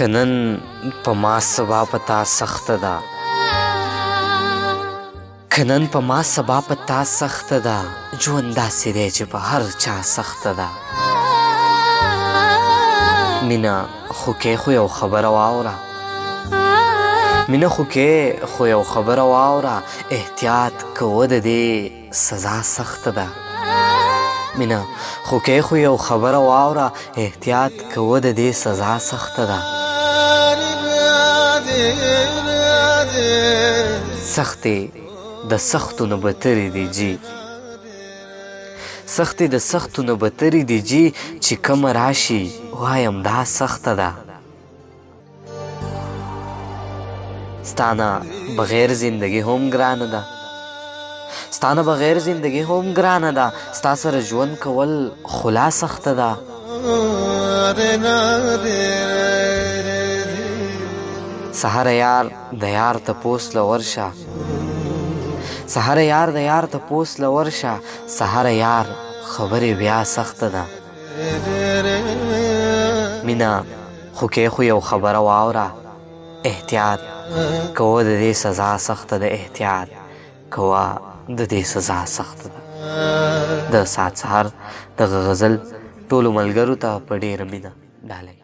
که نن په ما سبا په تا سخته ده، که نن په ما سبا په تا سخته ده، ژوند داسې دی چې په هر چا سخته ده. مینه خو کې خو یو خبره واوره، مینه خو کې خو یو خبره واوره، احتیاط کوه د دې سزا سخته ده. مینه خو کې خو یو خبره واوره، احتیاط کوه د دې سزا سخته ده. سختې د سختو نه بترې دي جي، سختې د سختو نه بترې دي جي، چې کومه راشي وایم دا سخته ده. ستا نه بغیر زندگی هم ګرانه ده، ستا نه بغیر زندگی هم ګرانه ده، ستا سره ژوند کول خو لا سخته ده. سهاره یار د یار تپوس له ورشه، سهاره یار د یار تپوس له ورشه، سهاره یار خبرې بیا سخته ده. مینه خو کې خو یو خبره واوره، احتیاط کوه د دې سزا سخته ده، احتیاط کوه د دې سزا سخته ده. د ساعت سهار دغه غزل ټولو ملګرو ته په ډېره مینه ډالۍ.